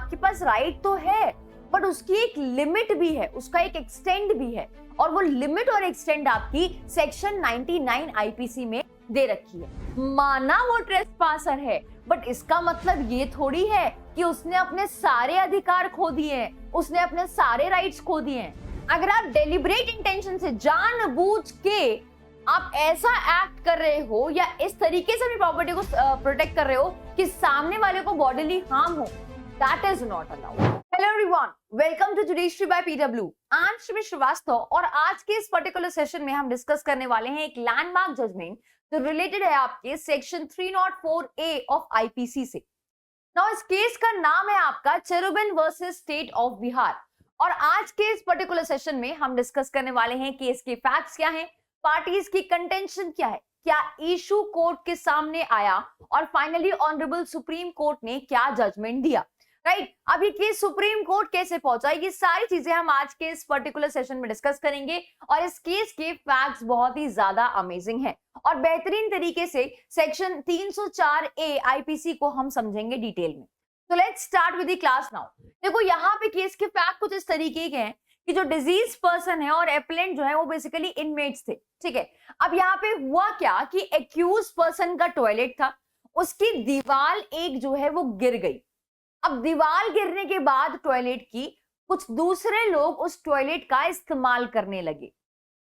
आपके पास राइट तो है, बट उसकी एक लिमिट भी है, उसका एक एक्सटेंड भी है, और वो लिमिट और एक्सटेंड आपकी सेक्शन 99 आईपीसी में दे रखी है। माना वो ट्रेसपासर है, बट इसका मतलब ये थोड़ी है कि उसने अपने सारे अधिकार खो दिए हैं, उसने अपने सारे राइट्स खो दिए हैं। अगर आप डेलिब्रेट इंटेंशन से, जानबूझ के आप ऐसा एक्ट कर रहे हो या इस तरीके से अपनी प्रॉपर्टी को प्रोटेक्ट कर रहे हो कि सामने वाले को बॉडीली हार्म हो, that is not allowed. Hello everyone, welcome to judiciary by PW. I am Shri Shrivastava और आज के इस पर्टिकुलर सेशन में हम डिस्कस करने वाले हैं एक लैंडमार्क जजमेंट जो रिलेटेड है आपके सेक्शन 304A ऑफ आईपीसी से। नाउ इस केस का नाम है आपका चेरुबिन वर्सेस स्टेट ऑफ बिहार, और आज के इस पर्टिकुलर सेशन में हम डिस्कस करने वाले हैं केस के फैक्ट्स क्या हैं, पार्टीज की कंटेंशन क्या है, क्या इशू कोर्ट के सामने आया, और फाइनली ऑनरेबल सुप्रीम कोर्ट ने क्या जजमेंट दिया। राइट, अब ये केस सुप्रीम कोर्ट कैसे पहुंचा, ये सारी चीजें हम आज के इस पर्टिकुलर सेशन में डिस्कस करेंगे, और इस केस के फैक्ट्स बहुत ही ज्यादा अमेजिंग हैं और बेहतरीन तरीके से सेक्शन 304A आईपीसी को हम समझेंगे डिटेल में। तो let's start with the class now. देखो यहाँ पे केस के फैक्ट कुछ इस तरीके के हैं कि जो डिजीज पर्सन है और एप्लेंट जो है वो बेसिकली इनमेट्स थे। ठीक है, अब यहाँ पे हुआ क्या कि एक्यूज पर्सन का टॉयलेट था, उसकी दीवार एक जो है वो गिर गई। अब दीवार गिरने के बाद टॉयलेट की कुछ दूसरे लोग उस टॉयलेट का इस्तेमाल करने लगे।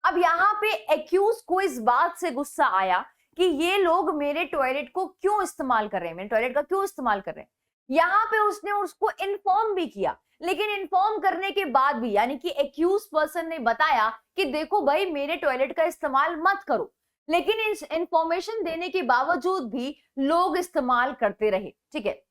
अब यहाँ पे एक्यूज को इस बात से गुस्सा आया कि ये लोग मेरे टॉयलेट को क्यों इस्तेमाल कर रहे हैं, मेरे टॉयलेट का क्यों इस्तेमाल कर रहे हैं। यहाँ पे उसने उसको इन्फॉर्म भी किया, लेकिन इन्फॉर्म करने के बाद भी यानी कि एक्यूज पर्सन ने बताया कि देखो भाई मेरे टॉयलेट का इस्तेमाल मत करो, लेकिन इस इंफॉर्मेशन देने के बावजूद भी लोग इस्तेमाल करते रहे। ठीक है,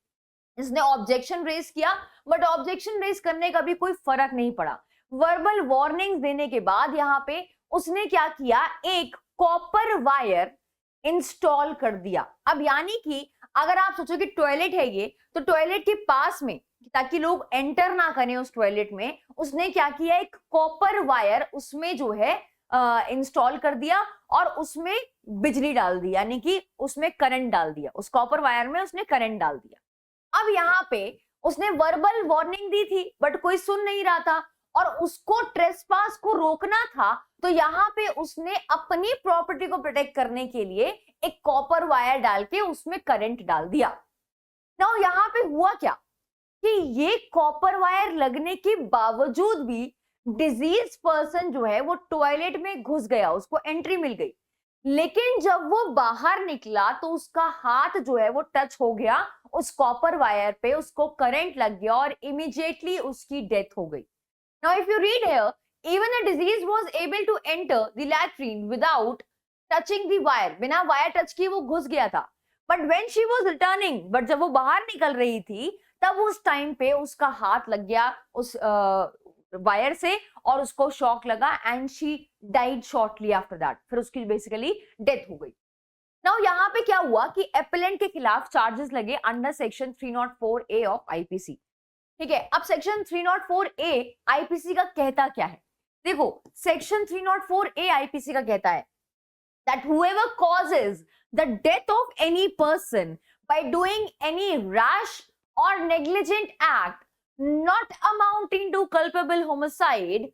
इसने ऑब्जेक्शन रेज किया, बट ऑब्जेक्शन रेज करने का भी कोई फर्क नहीं पड़ा। वर्बल वार्निंग्स देने के बाद यहाँ पे उसने क्या किया, एक कॉपर वायर इंस्टॉल कर दिया। अब यानी कि अगर आप सोचो कि टॉयलेट है ये, तो टॉयलेट के पास में, ताकि लोग एंटर ना करें उस टॉयलेट में, उसने क्या किया, एक कॉपर वायर उसमें जो है इंस्टॉल कर दिया और उसमें बिजली डाल दी, यानी कि उसमें करंट डाल दिया, उस कॉपर वायर में उसने करंट डाल दिया। अब यहाँ पे उसने वर्बल वार्निंग दी थी, बट कोई सुन नहीं रहा था और उसको ट्रेसपास को रोकना था, तो यहाँ पे उसने अपनी प्रॉपर्टी को प्रोटेक्ट करने के लिए एक कॉपर वायर डाल के उसमें करंट डाल दिया। नाउ यहाँ पे हुआ क्या कि ये कॉपर वायर लगने के बावजूद भी डिजीज पर्सन जो है वो टॉयलेट में घुस गया, उसको एंट्री मिल गई, लेकिन जब वो बाहर निकला तो उसका हाथ जो है वो टच हो गया उस कॉपर वायर पे, उसको करंट लग गया और इमीडिएटली उसकी डेथ हो गई। Now if you read here, even the disease was able to enter the latrine without touching the wire, बिना वायर टच किए वो घुस गया था, but when she was returning, but जब वो बाहर निकल रही थी तब उस टाइम पे उसका हाथ लग गया उस वायर से और उसको शॉक लगा and she died shortly after that, फिर उसकी बेसिकली डेथ हो गई। नाउ यहाँ पे क्या हुआ कि एपेलेंट के खिलाफ चार्जेस लगे under section 304A of IPC. ठीक है, अब सेक्शन 304A आईपीसी का कहता क्या है, देखो सेक्शन 304A आईपीसी का कहता है that whoever causes the death of any person by doing any rash or negligent act not amounting to culpable homicide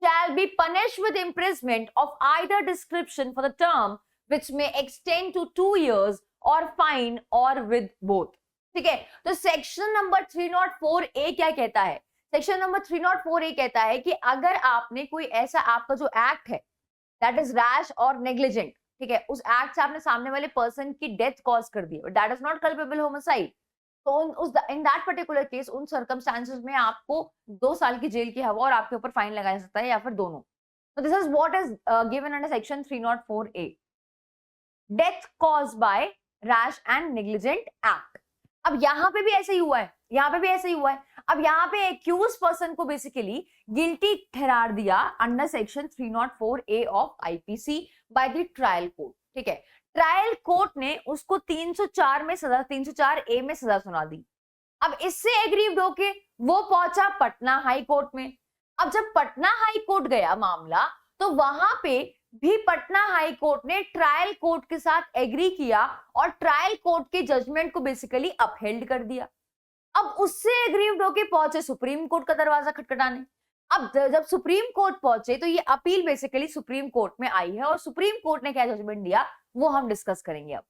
shall be punished with imprisonment of either description for the term which may extend to 2 years or fine or with both। ठीक है, तो section number 304A क्या कहता है, section number 304A कहता है कि अगर आपने कोई ऐसा आपका जो एक्ट है दैट इज रैश और नेग्लिजेंट, ठीक है, उस एक्ट से आपने सामने वाले पर्सन की डेथ कॉज कर दी, that is not culpable homicide, तो इन दैट पर्टिकुलर केस उन सर्कमस्टांसेस में आपको 2 साल की जेल की हवा और आपके ऊपर फाइन लगाया जा सकता है या फिर दोनों। तो this is what is given under section 304A, death cause by rash and negligent act. अब यहाँ पे भी ऐसे ही हुआ है, यहाँ पे भी ऐसे ही हुआ है। अब यहाँ पे एक्यूज पर्सन को बेसिकली गिल्टी ठहरा दिया under section 304A of IPC by the trial court. ठीक है, ट्रायल कोर्ट ने उसको 304 में सजा, 304A में सजा सुना दी। अब इससे एग्रीव्ड होके वो पहुंचा पटना हाई कोर्ट में। अब जब पटना हाई कोर्ट गया मामला, तो वहां पे भी पटना हाई कोर्ट ने ट्रायल कोर्ट के साथ एग्री किया और ट्रायल कोर्ट के जजमेंट को बेसिकली अपहेल्ड कर दिया। अब उससे एग्रीव्ड होके पहुंचे सुप्रीम कोर्ट का दरवाजा खटखटाने। अब जब सुप्रीम कोर्ट पहुंचे तो ये अपील बेसिकली सुप्रीम कोर्ट में आई है और सुप्रीम कोर्ट ने क्या जजमेंट दिया वो हम डिस्कस करेंगे अब।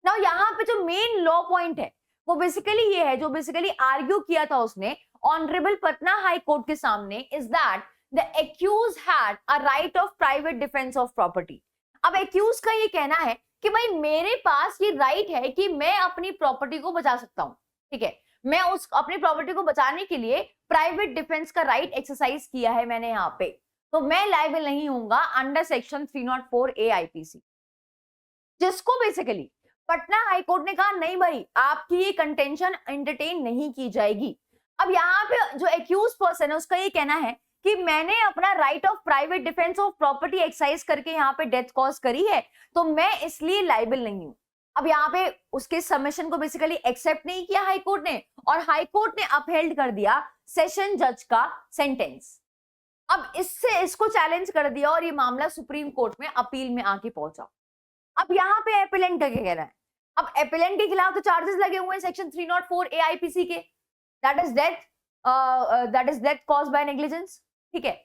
नाउ यहाँ पे जो मेन लॉ पॉइंट है वो बेसिकली ये है, जो बेसिकली आर्ग्यू किया था उसने ऑनरेबल पटना हाई कोर्ट के सामने, is that the accused had a right of private defence of property. अब एक्यूज का ये कहना है कि भाई मेरे पास ये राइट है कि मैं अपनी प्रॉपर्टी को बचा सकता हूं, ठीक है, मैं उस अपनी प्रॉपर्टी को बचाने के लिए प्राइवेट डिफेंस का राइट एक्सरसाइज किया है मैंने यहाँ पे, तो मैं लायबल नहीं होऊंगा अंडर सेक्शन 304 ए आईपीसी। जिसको बेसिकली पटना हाई कोर्ट ने कहा नहीं भाई आपकी ये कंटेंशन एंटरटेन नहीं की जाएगी। अब यहाँ पे जो एक्यूज पर्सन है उसका ये कहना है कि मैंने अपना right of private defence of property exercise करके यहाँ पे डेथ कॉज करी है, तो मैं इसलिए लायबल नहीं हूं। अब यहाँ पे उसके सबमिशन को बेसिकली एक्सेप्ट नहीं किया हाई कोर्ट ने, और हाई कोर्ट ने अपहेल्ड कर दिया सेशन जज का सेंटेंस। अब इससे इसको चैलेंज कर दिया और ये मामला सुप्रीम कोर्ट में अपील में आके पहुंचा। अब यहाँ पे एपेलेंट का क्या कहना है? अब एपेलेंट के खिलाफ तो चार्जेस लगे हुए हैं सेक्शन 304 ए आईपीसी के, that is death caused by negligence, ठीक है।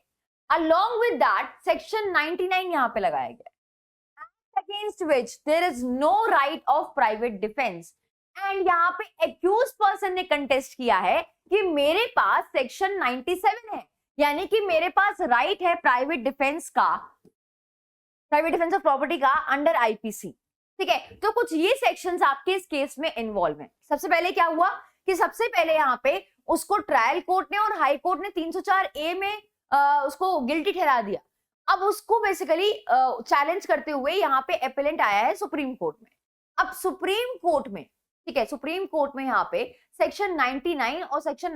अलोंग विद दैट सेक्शन 99 यहाँ पे लगाया गया, against which there is no right of private defense, and यहाँ पे accused person ने contest किया है कि मेरे पास सेक्शन 97 है, यानी कि मेरे पास राइट है प्राइवेट डिफेंस का, प्राइवेट डिफेंस ऑफ प्रॉपर्टी का अंडर आईपीसी, ठीक है। तो कुछ ये सेक्शंस आपके इस केस में इन्वॉल्व हैं। सबसे पहले क्या हुआ कि सबसे पहले यहाँ पे उसको ट्रायल कोर्ट ने और हाई कोर्ट ने 304 ए में उसको गिल्टी ठहरा दिया। अब उसको बेसिकली चैलेंज करते हुए यहाँ पे एपेलेंट आया है सुप्रीम कोर्ट में। अब सुप्रीम कोर्ट में, ठीक है, सुप्रीम कोर्ट में यहाँ पे सेक्शन 99 और सेक्शन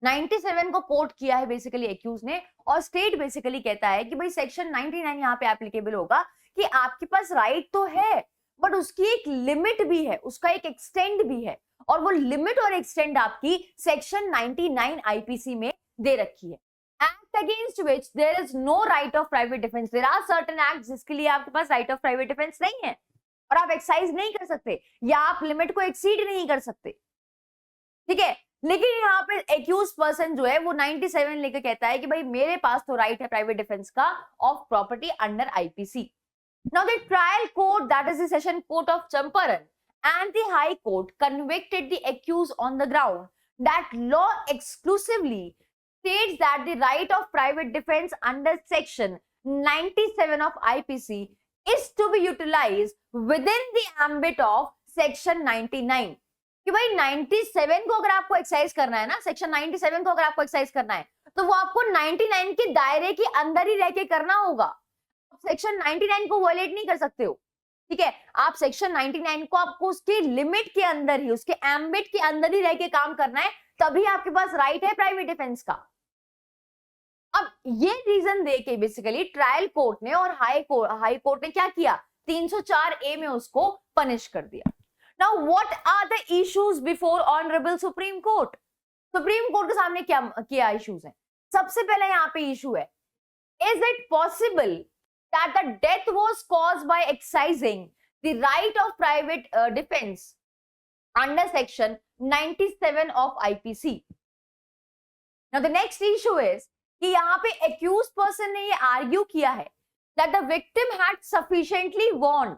97 को कोट किया है बेसिकली एक्यूज ने, और स्टेट बेसिकली कहता है कि भाई सेक्शन 99 यहाँ पे एप्लीकेबल होगा कि आपके पास राइट तो है बट उसकी एक लिमिट भी है, उसका एक एक्सटेंड भी है, और वो लिमिट और एक्सटेंड आपकी सेक्शन 99 आईपीसी में दे रखी है। Act against which there is no right of private defense. There are certain acts जिसके लिए आपके पास right of private defense नहीं है और आप एक्सरसाइज नहीं कर सकते या आप लिमिट को एक्सीड नहीं कर सकते, ठीक है। लेकिन यहाँ पे एक्यूज पर्सन जो है वो 97 लेकर कहता है कि भाई मेरे पास तो राइट है प्राइवेट डिफेंस का of property under IPC. Now the trial court, that is the session court of Champaran, and the high court convicted the accused on the ground that law exclusively states that the right of private defense under section 97 of IPC is to be utilized within the ambit of section 99। कि भाई 97 को अगर आपको exercise करना है ना, section 97 को अगर आपको एक्सरसाइज करना है तो वो आपको 99 के दायरे के अंदर ही रह के करना होगा। सेक्शन 99 को वायलेट नहीं कर सकते हो, ठीक है। आप सेक्शन 99 को आपको उसके लिमिट के अंदर ही, उसके एम्बिट के अंदर ही रह के काम करना है, तभी आपके पास राइट है प्राइवेट डिफेंस का। अब ये रीजन देके बेसिकली ट्रायल कोर्ट ने और हाई कोर्ट ने क्या किया, 304 ए में उसको पनिश कर दिया। Now what are the issues before honourable supreme court? Supreme court के सामने क्या इश्यूज हैं? सबसे पहले यहाँ पे इशू है, is it possible that the death was caused by exercising the right of private defence under section 97 of IPC. Now the next issue is कि यहाँ पे एक्यूज पर्सन ने ये आर्ग्यू किया है that the victim had sufficiently warned,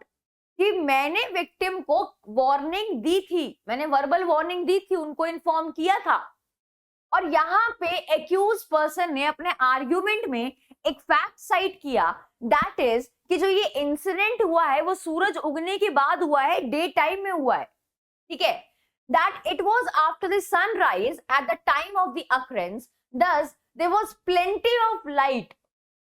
कि मैंने victim को वार्निंग दी थी, मैंने वर्बल वार्निंग दी थी, उनको इन्फॉर्म किया था। और यहाँ पे एक्यूज पर्सन ने अपने आर्ग्यूमेंट में एक फैक्ट साइट किया, दैट इज कि जो ये इंसिडेंट हुआ है वो सूरज उगने के बाद हुआ है, डे टाइम में हुआ है, ठीक है। That it was after the sunrise at the time of the occurrence, thus there was plenty of light,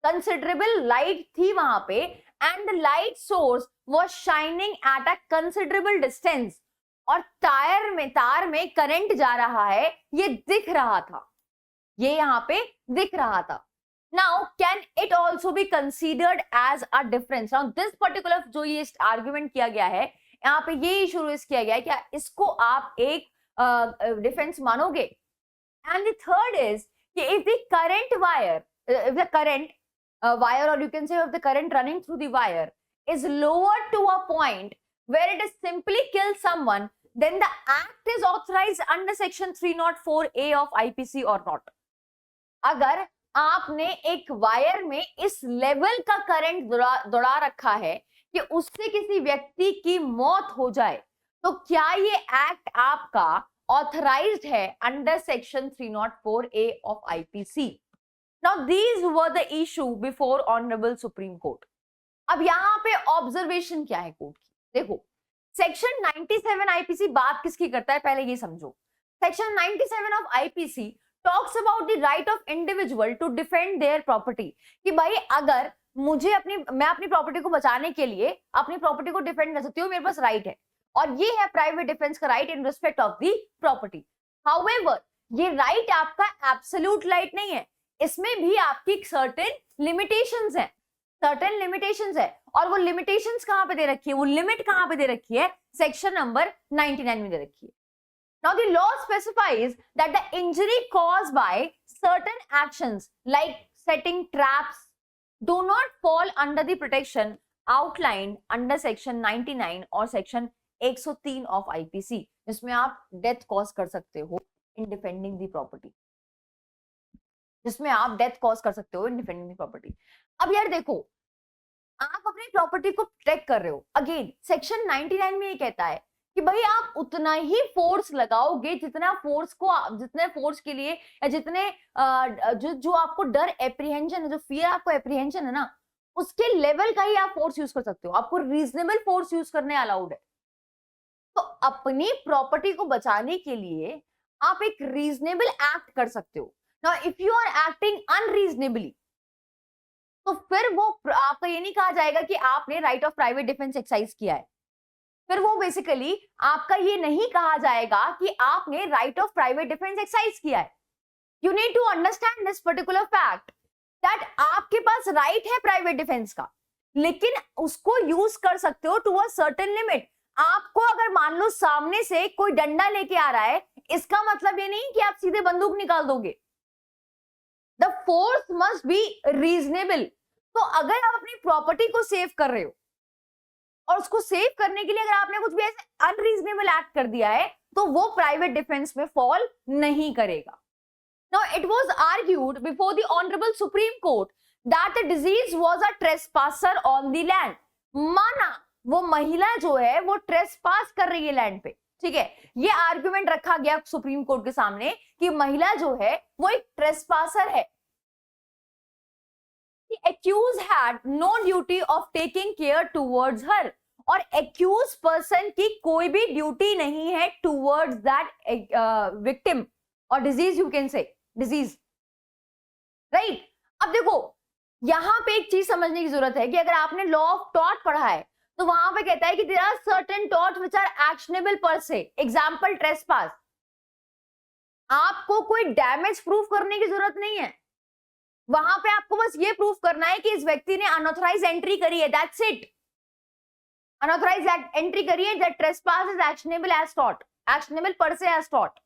considerable light थी वहां पे, and the light source was shining at a considerable distance, और तार में करंट जा रहा है, ये दिख रहा था, ये यहाँ पे दिख रहा था। Now can it also be considered as a difference? Now this particular जो ये आर्ग्यूमेंट किया गया है, यहाँ पे ये इशू रेज किया गया है, क्या इसको आप एक डिफेंस मानोगे? And the third is if the current wire, if the current wire, or you can say if the current running through the wire is lower to a point where it is simply kill someone, then the act is authorized under section 304A of IPC or not. अगर आपने एक wire में इस level का current दौड़ा रखा है कि उससे किसी व्यक्ति की मौत हो जाए, तो क्या ये एक्ट आपका ऑथराइज्ड है under section 304A of IPC? Now these were the issue before honourable supreme court. अब यहाँ पे ऑब्जर्वेशन क्या है कोर्ट की? देखो, सेक्शन 97 आईपीसी बात किसकी करता है, पहले ये समझो. Section 97 of IPC talks about the right of individual to defend their property. कि भाई अगर मैं अपनी प्रॉपर्टी को बचाने के लिए अपनी प्रॉपर्टी को डिफेंड कर सकती हूँ, मेरे पास राइट है, और ये है प्राइवेट डिफेंस का right in respect of the property. However, ये राइट आपका एब्सोल्यूट राइट नहीं है, इसमें भी आपकी सर्टेन लिमिटेशंस है, और वो लिमिटेशंस कहां पे दे रखी है, वो लिमिट कहां पे दे रखी है, सेक्शन नंबर 99 में दे रखी है. Now the law specifies that the injury caused by certain actions like setting traps do not fall under the protection outlined under section 99 और section 103 of IPC, जिसमें आप डेथ कॉज कर सकते हो इन डिफेंडिंग द प्रॉपर्टी, अब यार देखो, आप अपनी प्रॉपर्टी को प्रोटेक्ट कर रहे हो. अगेन सेक्शन 99 में ये कहता है कि भाई आप उतना ही फोर्स लगाओगे जितने फोर्स के लिए, या जितने जो आपको डर एप्रीहेंशन है, जो फियर आपको एप्रीहेंशन है ना, उसके लेवल का ही आप फोर्स यूज कर सकते हो. आपको रीजनेबल फोर्स यूज करने अलाउड है. तो अपनी प्रॉपर्टी को बचाने के लिए आप एक रीजनेबल एक्ट कर सकते हो. Now if you are acting unreasonably, तो फिर वो आपका ये नहीं कहा जाएगा कि आपने right of private defence exercise किया है. फिर वो बेसिकली आपका ये नहीं कहा जाएगा कि आपने right of private defence exercise किया है. You need to understand this particular fact that आपके पास राइट है प्राइवेट डिफेंस का, लेकिन उसको यूज कर सकते हो टू अ सर्टेन लिमिट. आपको अगर मान लो सामने से कोई डंडा लेके आ रहा है, इसका मतलब ये नहीं कि आप सीधे बंदूक निकाल दोगे. The force must be reasonable. तो अगर आप अपनी प्रॉपर्टी को सेव कर रहे हो, और उसको सेव करने के लिए अगर आपने कुछ भी ऐसे अनरीजनेबल एक्ट कर दिया है, तो वो प्राइवेट डिफेंस में फॉल नहीं करेगा. Now it was argued before the Honorable Supreme Court that the disease was a trespasser on the land. माना वो महिला जो है वो ट्रेसपास कर रही है लैंड पे, ठीक है. ये आर्ग्यूमेंट रखा गया सुप्रीम कोर्ट के सामने कि महिला जो है वो एक ट्रेसपासर है. The accused had no duty of taking care towards her. और accused person की कोई भी ड्यूटी नहीं है towards that victim or disease, you can say disease, right? अब देखो, यहां पे एक चीज समझने की जरूरत है कि अगर आपने लॉ ऑफ टॉर्ट पढ़ा है, तो वहां पे कहता है कि there are certain torts which are actionable per se. Example trespass. आपको कोई डैमेज प्रूफ करने की जरूरत नहीं है, वहां पे आपको बस ये प्रूफ करना है कि इस व्यक्ति ने अनऑथराइज एंट्री करी है, दैट्स इट. अनऑथराइज एंट्री करी है, that trespass is actionable as टॉट, actionable per se as taught.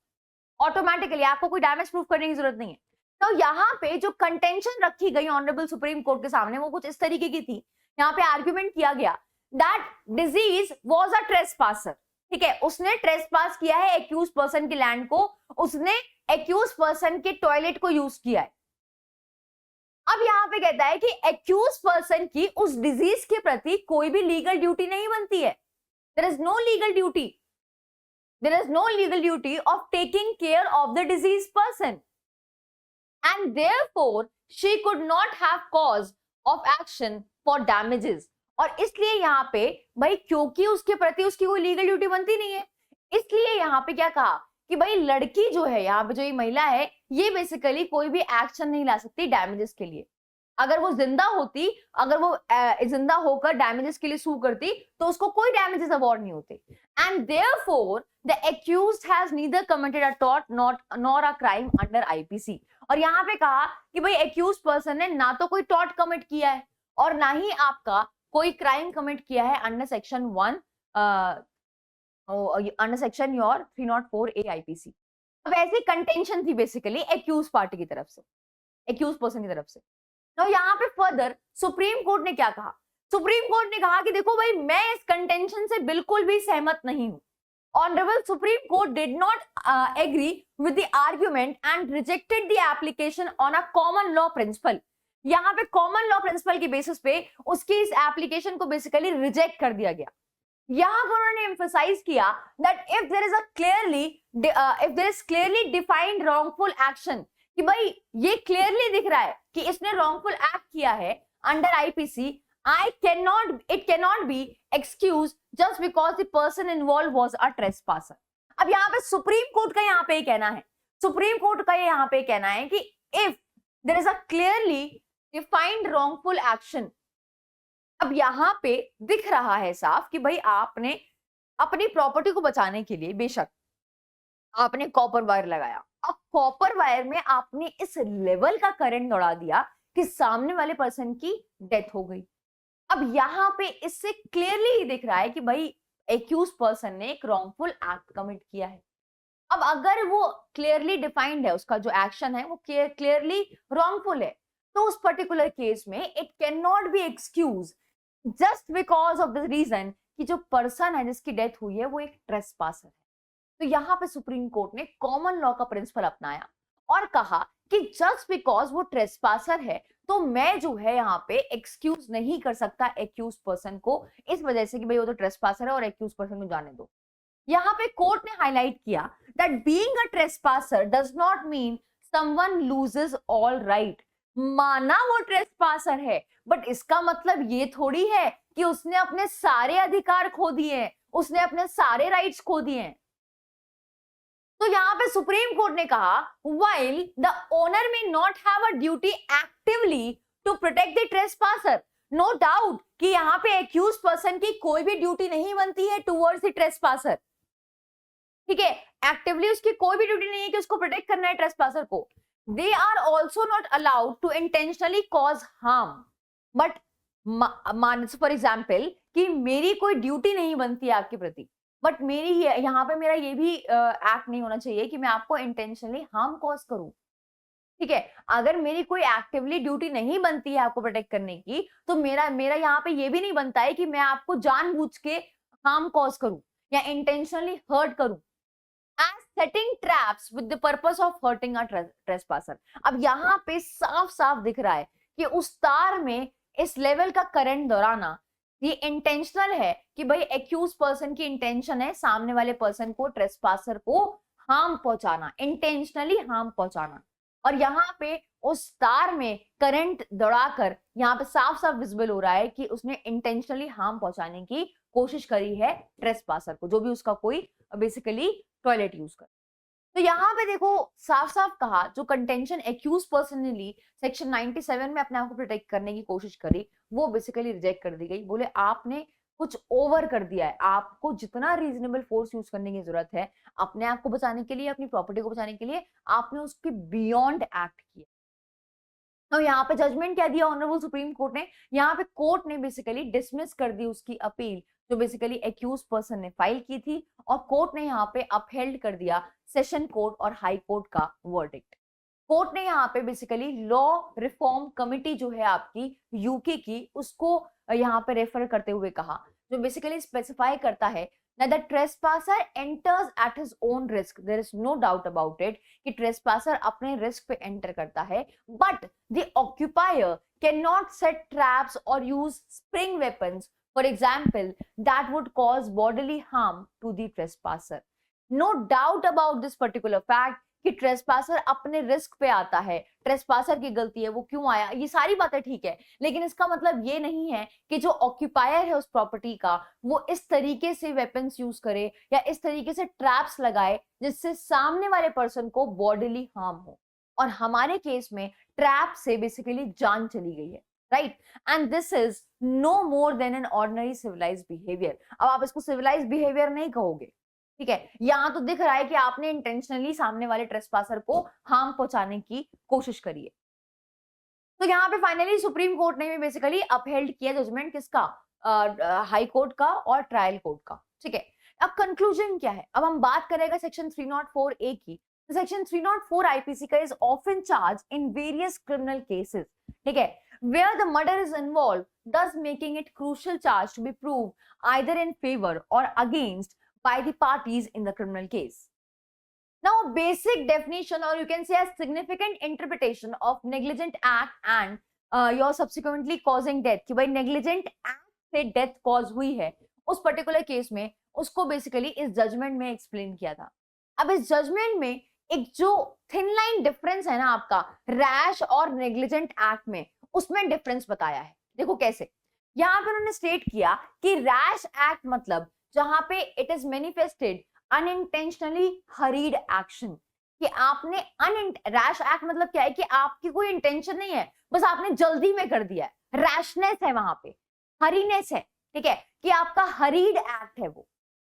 Automatically आपको कोई डैमेज प्रूफ करने की जरूरत नहीं है. तो यहाँ पे जो कंटेंशन रखी गई ऑनरेबल सुप्रीम कोर्ट के सामने, वो कुछ इस तरीके की थी. यहाँ पे आर्ग्यूमेंट किया गया दैट डिजीज वाज अ ट्रेसपासर, ठीक है. उसने ट्रेसपास किया है एक्यूज पर्सन के लैंड को, उसने एक्यूज पर्सन के टॉयलेट को यूज किया है. अब यहाँ पे कहता है कि एक्यूज पर्सन की उस डिजीज के प्रति कोई भी लीगल ड्यूटी नहीं बनती है. There is no legal duty, there is no legal duty of taking care of the diseased person, and therefore she could not have cause of action for damages. और इसलिए यहाँ पे भाई, क्योंकि उसके प्रति उसकी कोई लीगल ड्यूटी बनती नहीं है, इसलिए यहाँ पे क्या कहा कि भाई लड़की जो है, यहाँ पे जो ये महिला है, ये बेसिकली कोई भी एक्शन नहीं ला सकती डैमेजेस के लिए. अगर वो जिंदा होती, अगर वो जिंदा होकर डैमेजेस के लिए सू करती, तो उसको कोई डैमेजेस अवार्ड नहीं होते. And therefore the accused has neither committed a tort nor a crime under IPC. और यहाँ पे कहा कि भाई एक्यूज्ड पर्सन ने ना तो कोई टॉर्ट कमिट किया है, और ना ही आपका कोई क्राइम कमिट किया है under section 1 under section your 304A IPC. अब ऐसी कंटेंशन थी बेसिकली एक्यूज पार्टी की तरफ से, एक्यूज पर्सन की तरफ से. तो यहाँ पे फर्दर सुप्रीम कोर्ट ने क्या कहा? सुप्रीम कोर्ट ने कहा कि देखो भाई, मैं इस कंटेंशन से बिल्कुल भी सहमत नहीं हूं, Honorable Supreme Court did not agree with the argument and rejected the application on a common law principle. यहाँ पे कॉमन लॉ प्रिंसिपल की बेसिस पे उसकी इस एप्लीकेशन को बेसिकली रिजेक्ट कर दिया गया। यहाँ पर उन्होंने एम्फसाइज किया that if there is clearly defined wrongful action, कि भाई ये क्लियरली दिख रहा है कि इसने रॉन्गफुल एक्ट किया है under IPC, it cannot be excused just because the person involved was a trespasser. अब यहाँ पे सुप्रीम कोर्ट का यहाँ पे कहना है, सुप्रीम कोर्ट का यहाँ पे कहना है कि if there is a clearly defined wrongful action, अब यहाँ पे दिख रहा है साफ कि भाई आपने अपनी प्रॉपर्टी को बचाने के लिए बेशक आपने कॉपर वायर लगाया, अब कॉपर वायर में आपने इस लेवल का करंट दौड़ा दिया कि सामने वाले पर्सन की डेथ हो गई। अब यहाँ पे इससे क्लियरली ही दिख रहा है कि भाई एक्यूज पर्सन ने एक रॉन्गफुल एक्ट कमिट किया है। अब अगर वो क्लियरली डिफाइंड है, उसका जो एक्शन है वो क्लियरली रॉन्गफुल है, तो उस पर्टिकुलर केस में it can not be excuse just because of the reason कि जो पर्सन है जिसकी डेथ हुई है वो एक ट्रेसपासर है। तो यहाँ पे सुप्रीम कोर्ट ने कॉमन लॉ का प्रिंसिपल अपनाया और कहा कि जस्ट बिकॉज वो ट्रेसपासर है तो मैं जो है यहाँ पे एक्सक्यूज नहीं कर सकता एक्यूज पर्सन को, इस वजह से कि भाई वो तो ट्रेसपासर है और एक्यूज पर्सन को जाने दो। यहाँ पे कोर्ट ने हाईलाइट किया that being a trespasser does not mean someone loses all right. माना वो ट्रेसपासर है बट इसका मतलब ये थोड़ी है कि उसने अपने सारे अधिकार खो दिए हैं, उसने अपने सारे राइट्स खो दिए हैं। तो यहाँ पे सुप्रीम कोर्ट ने कहा while the owner may not have a duty actively to protect the trespasser, no doubt कि यहाँ पे accused person की कोई भी ड्यूटी नहीं बनती है towards the trespasser, ठीक है, एक्टिवली उसकी कोई भी ड्यूटी नहीं है कि उसको प्रोटेक्ट करना है ट्रेसपासर को। They are also not allowed to intentionally cause harm, but मान फॉर एग्जाम्पल कि मेरी कोई ड्यूटी नहीं बनती है आपके प्रति, बट मेरी यहाँ पे मेरा ये भी एक्ट नहीं होना चाहिए कि मैं आपको इंटेंशनली हार्म कॉज करूं, ठीक है। अगर मेरी कोई एक्टिवली ड्यूटी नहीं बनती है आपको प्रोटेक्ट करने की, तो मेरा यहाँ पे ये भी नहीं बनता है कि मैं आपको जानबूझ के हार्म कॉज करूं या इंटेंशनली हर्ट करूं, as setting traps with the purpose of hurting a trespasser. अब यहाँ पे साफ साफ दिख रहा है कि उस तार में इस लेवल का करंट दौराना ये इंटेंशनल है कि भाई एक्यूज पर्सन की इंटेंशन है सामने वाले पर्सन को, ट्रेसपासर को हार्म पहुंचाना, इंटेंशनली हार्म पहुंचाना। और यहाँ पे उस तार में करंट दौड़ाकर यहाँ पे साफ साफ विजिबल हो रहा है कि उसने इंटेंशनली हार्म पहुंचाने की कोशिश करी है ट्रेसपासर को, जो भी उसका कोई बेसिकली टॉयलेट यूज कर। तो यहाँ पे देखो साफ साफ कहा, जो कंटेंशन एक्यूज पर्सन ने ली सेक्शन 97 में अपने आप को प्रोटेक्ट करने की कोशिश करी, वो बेसिकली रिजेक्ट कर दी गई। बोले आपने कुछ ओवर कर दिया है, आपको जितना रीजनेबल फोर्स यूज करने की जरूरत है अपने आप को बचाने के लिए, अपनी प्रॉपर्टी को बचाने के लिए, आपने उसके बियॉन्ड एक्ट किया। तो यहाँ पे जजमेंट क्या दिया ऑनरेबल सुप्रीम कोर्ट ने, यहाँ पे कोर्ट ने बेसिकली डिसमिस कर दी उसकी अपील जो बेसिकली एक्यूज पर्सन ने फाइल की थी, और कोर्ट ने यहाँ पे अपहेल्ड कर दिया सेशन कोर्ट और हाई कोर्ट का वर्डिक्ट। कोर्ट ने यहाँ पे बेसिकली लॉ रिफॉर्म कमिटी जो है आपकी यूके की, उसको यहाँ पे रेफर करते हुए कहा, जो बेसिकली स्पेसिफाई करता है that the trespasser enters at his own risk, there is no doubt about it कि ट्रेसपासर अपने रिस्क पे एंटर करता है, but the occupier cannot set traps or use spring weapons, for example, that would cause bodily harm to the trespasser. No doubt about this particular fact कि ट्रेसपासर अपने risk पे आता है, ट्रेसपासर की गलती है, वो क्यों आया, ये सारी बातें ठीक है, लेकिन इसका मतलब ये नहीं है कि जो ऑक्यूपायर है उस प्रॉपर्टी का वो इस तरीके से वेपन्स यूज करे या इस तरीके से ट्रैप्स लगाए जिससे सामने वाले पर्सन को बॉडीली हार्म हो। और हमारे केस में ट्रैप से बेसिकली जान चली गई है, right, and this is no more than an ordinary civilised behaviour. अब आप इसको सिविलाइज्ड बिहेवियर नहीं कहोगे, ठीक है, यहाँ तो दिख रहा है कि आपने इंटेंशनली सामने वाले ट्रेसपासर को हार्म पहुंचाने की कोशिश करी है। तो यहाँ पे फाइनली सुप्रीम कोर्ट ने भी बेसिकली अपहेल्ड किया जजमेंट किसका, हाई कोर्ट का और ट्रायल कोर्ट का, ठीक है। अब कंक्लूजन क्या है, अब हम बात करेंगे सेक्शन 304A की। सेक्शन 304 आईपीसी का is often charge in various criminal cases, ठीक है, where the murder is involved, thus making it crucial charge to be proved either in favor or against by the parties in the criminal case. Now, a basic definition, or you can say a significant interpretation of negligent act and your subsequently causing death, कि भाई negligent act से death cause हुई है उस particular case में, उसको basically इस judgment में explain किया था. अब इस judgment में एक जो thin line difference है ना आपका rash और negligent act में, उसमें difference बताया है. देखो कैसे, यहाँ पे उन्होंने स्टेट किया कि रैश एक्ट मतलब जहां पे it is manifested unintentionally hurried action, कि आपने रैश एक्ट मतलब क्या है कि आपकी कोई इंटेंशन नहीं है, बस आपने जल्दी में कर दिया है, रैशनेस है वहां पे, हरीनेस है, ठीक है, कि आपका हरीड एक्ट है, वो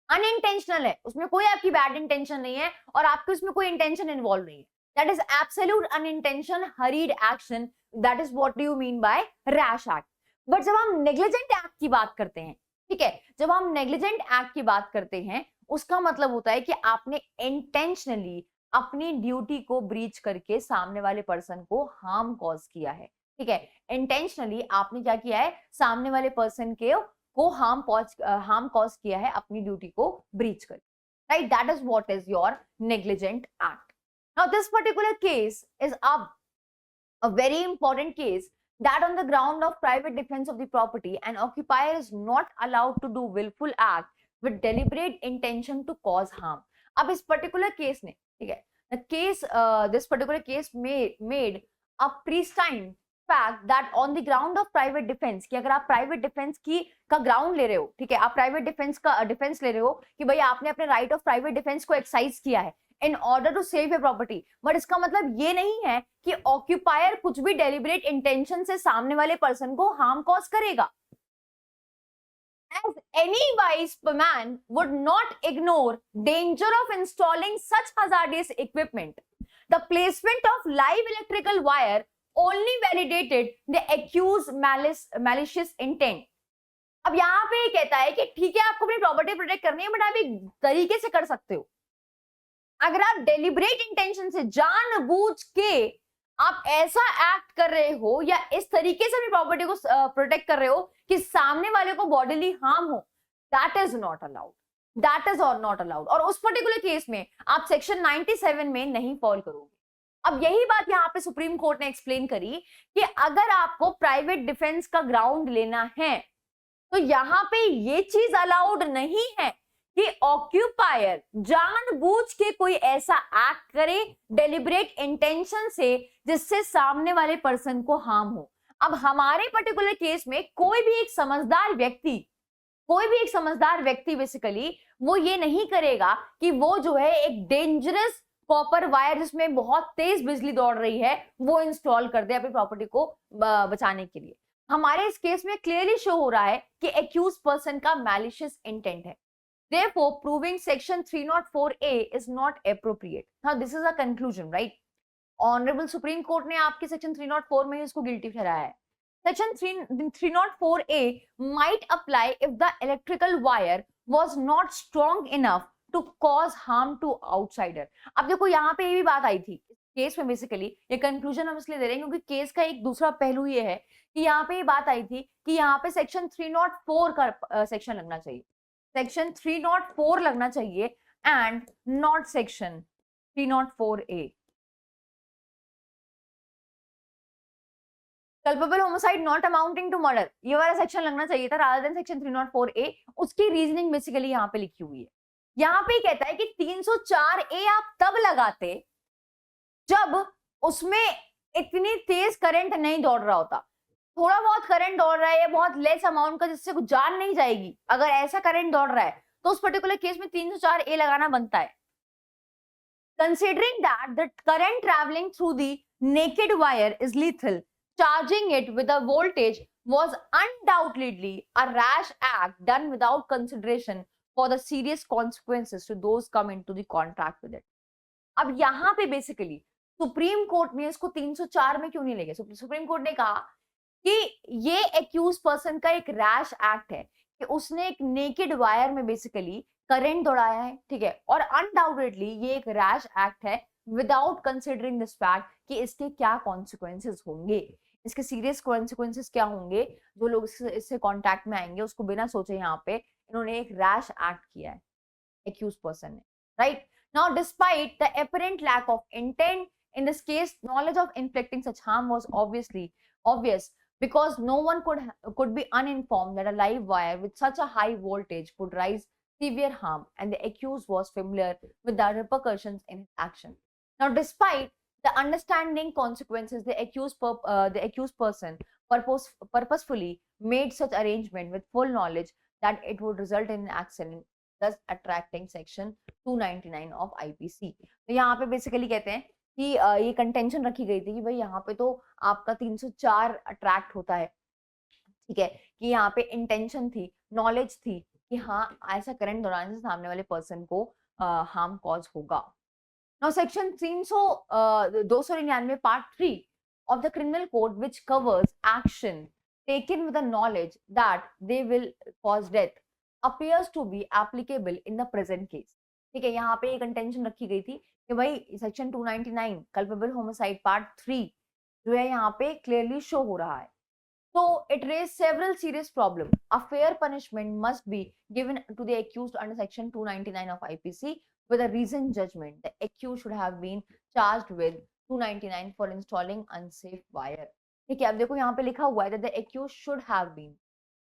अनइंटेंशनल है, उसमें कोई आपकी बैड इंटेंशन नहीं है और आपकी उसमें कोई इंटेंशन इन्वॉल्व नहीं है. That is absolute unintention hurried action, that is what do you mean by rash act. But जब हम नेग्लिजेंट एक्ट की बात करते हैं, ठीक है, जब हम नेग्लिजेंट एक्ट की बात करते हैं, उसका मतलब होता है कि आपने इंटेंशनली अपनी ड्यूटी को ब्रीच करके सामने वाले पर्सन को हार्म कॉज किया है. ठीक है, इंटेंशनली आपने क्या किया है, सामने वाले पर्सन के को हार्म कॉज किया है अपनी ड्यूटी को ब्रीच करके. Right, that is what is your negligent act. Now this particular case is a very important case that on the ground of private defense of the property, an occupier is not allowed to do willful act with deliberate intention to cause harm. अब इस particular case ने, ठीक है, the case this particular case made a pristine fact that on the ground of private defense, कि अगर आप private defense की का ground ले रहे हो, ठीक है, आप private defense का defense ले रहे हो कि भाई आपने अपने right of private defense को exercise किया है in order to save your property, but इसका मतलब ये नहीं है कि occupier कुछ भी deliberate intention से सामने वाले person को harm cause करेगा. As any wise man would not ignore danger of installing such hazardous equipment, the placement of live electrical wire only validated the accused malicious intent. अब यहाँ पे ये कहता है कि ठीक है आपको अपनी प्रॉपर्टी प्रोटेक्ट करनी है, बट आप एक तरीके से कर सकते हो. अगर आप डेलिब्रेट इंटेंशन से जानबूझ के आप ऐसा एक्ट कर रहे हो या इस तरीके से अपनी प्रॉपर्टी को प्रोटेक्ट कर रहे हो कि सामने वाले को बॉडीली हार्म हो, that is not allowed, that is not allowed. और उस पर्टिकुलर केस में आप सेक्शन 97 में नहीं फॉल करोगे. अब यही बात यहाँ पे सुप्रीम कोर्ट ने एक्सप्लेन करी कि अगर आपको प्राइवेट डिफेंस का ग्राउंड लेना है तो यहाँ पे ये चीज अलाउड नहीं है कि ऑक्यूपायर जानबूझ के कोई ऐसा एक्ट करे डेलिब्रेट इंटेंशन से जिससे सामने वाले पर्सन को हार्म हो. अब हमारे पर्टिकुलर केस में कोई भी एक समझदार व्यक्ति बेसिकली वो ये नहीं करेगा कि वो जो है एक डेंजरस कॉपर वायर जिसमें बहुत तेज बिजली दौड़ रही है वो इंस्टॉल कर दे अपनी प्रॉपर्टी को बचाने के लिए. हमारे इस केस में क्लियरली शो हो रहा है कि एक्यूज पर्सन का मैलिशियस इंटेंट है. Therefore, proving section 304A is not appropriate. Now, this is a conclusion, right? Honorable Supreme Court ने आपके section 304 में इसको guilty ठहराया है. Section 304A might apply if the electrical wire was not strong enough to cause harm to outsider. अब देखो यहाँ पे ये भी बात आई थी केस में, बेसिकली ये कंक्लूजन हम इसलिए दे रहे हैं क्योंकि केस का एक दूसरा पहलू ये है कि यहाँ पे ये बात आई थी कि यहाँ पे सेक्शन 304 का सेक्शन लगना चाहिए, सेक्शन 304 लगना चाहिए and not section 304A. Culpable homicide not amounting to murder, ये वाला सेक्शन लगना चाहिए था रादर देन सेक्शन 304A. उसकी रीजनिंग बेसिकली यहाँ पे लिखी हुई है. यहाँ पे कहता है कि 304A आप तब लगाते जब उसमें इतनी तेज करंट नहीं दौड़ रहा होता. थोड़ा बहुत करंट दौड़ रहा है या बहुत लेस अमाउंट का जिससे कुछ जान नहीं जाएगी, अगर ऐसा करंट दौड़ रहा है तो उस पर्टिकुलर केस में 304A लगाना बनता है. Considering that the current traveling through the naked wire is lethal, charging it with a voltage was undoubtedly a rash act done without consideration for the serious consequences to those come into the contact with it. अब यहाँ पे basically supreme Court ने इसको 304 में क्यों नहीं ले गए? सुप्रीम कोर्ट ने कहा कि ये एक्यूज पर्सन का एक रैश एक्ट है कि उसने एक नेकेड वायर में बेसिकली करंट दौड़ाया है, ठीक है, और अनडाउटेडली ये एक रैश एक्ट है विदाउट कंसिडरिंग दिस फैक्ट कि इसके क्या कॉन्सिक्वेंसेस होंगे, इसके सीरियस कॉन्सिक्वेंसेस क्या होंगे, जो लोग इससे कांटेक्ट में आएंगे उसको बिना सोचे यहाँ पे इन्होंने एक रैश एक्ट किया है. accused person ने, right? Now despite the apparent lack of intent in this case, knowledge of inflicting such harm was obvious because no one could be uninformed that a live wire with such a high voltage could rise severe harm, and the accused was familiar with the repercussions in his action. Now despite the understanding consequences, the accused person purposefully made such arrangement with full knowledge that it would result in an accident, thus attracting section 299 of IPC. तो यहाँ पे basically कहते हैं कि ये contention रखी गई थी कि भाई यहाँ पे तो आपका 304 अट्रैक्ट होता है, ठीक है, कि यहाँ पे इंटेंशन थी, नॉलेज थी कि हाँ ऐसा करंट दौरान से सामने वाले पर्सन को हार्म कॉज होगा. Now, section 299 part 3 of the criminal code, which covers action taken with the knowledge that they will cause death, appears to be applicable in the present case. ठीक है, यहाँ पे एक कंटेंशन रखी गई थी कि भाई सेक्शन 299 कल्पेबल होमिसाइड पार्ट 3 जो है यहाँ पे क्लियरली शो हो रहा है. So it raised several serious problems. A fair punishment must be given to the accused under section 299 of IPC with a reasoned judgment. The accused should have been charged with 299 for installing unsafe wire. ठीक है, अब देखो यहाँ पे लिखा हुआ है that the accused should have been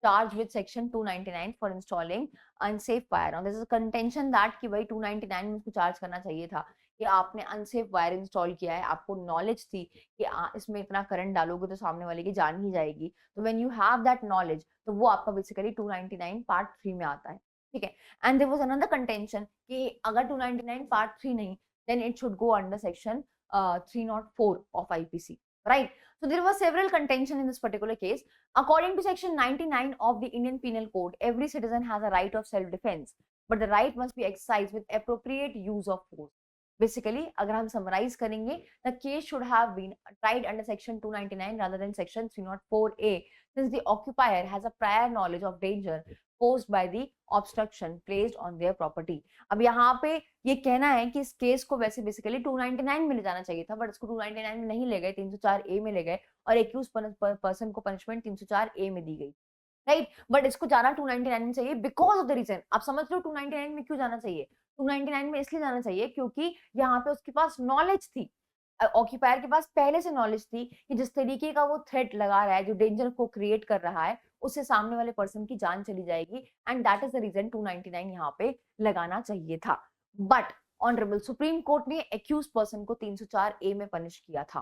charged with section 299 for installing unsafe wire. Now this is a contention that कि भाई 299 में उसको चार्ज करना चाहिए था कि आपने अनसेफ वायर इंस्टॉल किया है, आपको नॉलेज थी कि इसमें इतना करंट डालोगे तो सामने वाले की जान ही जाएगी. तो when you have that knowledge तो वो आपका बेसिकली 299 पार्ट 3 में आता है. ठीक है, and there was another contention कि अगर 299 पार्ट 3 नहीं, then it should go under section 304 of IPC, right? So there were several contention in this particular case. According to section 99 of the Indian Penal Code, every citizen has a right of self-defense, but the right must be exercised with appropriate use of force. Basically, अगर हम summarize करेंगे, the case should have been tried under section 299 rather than section 304A, since the occupier has a prior knowledge of danger posed by the obstruction placed on their property. अब यहाँ पे ये कहना है कि इस केस को वैसे बेसिकली 299 में ले जाना चाहिए था, बट इसको 299 में नहीं ले गए, 304A में ले गए और एक्यूज पर्सन को पनिशमेंट 304A में दी गई, राइट? बट इसको जाना 299 में चाहिए बिकॉज ऑफ द रीजन. आप समझ रहे हो 299 में क्यों जाना चाहिए? 299 में इसलिए जाना चाहिए क्योंकि यहाँ पे उसके पास नॉलेज थी, ऑक्यूपायर के पास पहले से नॉलेज थी कि जिस तरीके का वो थ्रेट लगा रहा है, जो डेंजर को क्रिएट कर रहा है, उससे सामने वाले पर्सन की जान चली जाएगी, and that is the reason 299 यहाँ पे लगाना चाहिए था. बट ऑनरेबल सुप्रीम कोर्ट ने एक्यूज पर्सन को 304A में पनिश किया था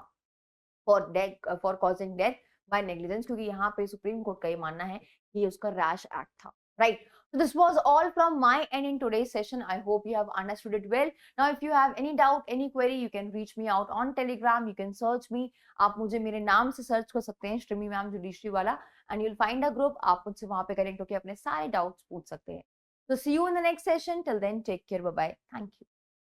for causing death by negligence, क्योंकि यहाँ पे सुप्रीम कोर्ट का ये मानना है कि ये उसका रैश एक्ट था, right? So this was all from my end in today's session. I hope you have understood it well. Now if you have any doubt, any query, you can reach me out on Telegram. You can search me. आप मुझे मेरे नाम से search कर सकते हैं, Shrimi ma'am judiciary वाला, and you'll find a group. आप मुझसे वहाँ पे कनेक्ट होकर अपने सारे डाउट्स पूछ सकते हैं. So see you in the next session. Till then, take care. Bye bye. Thank you.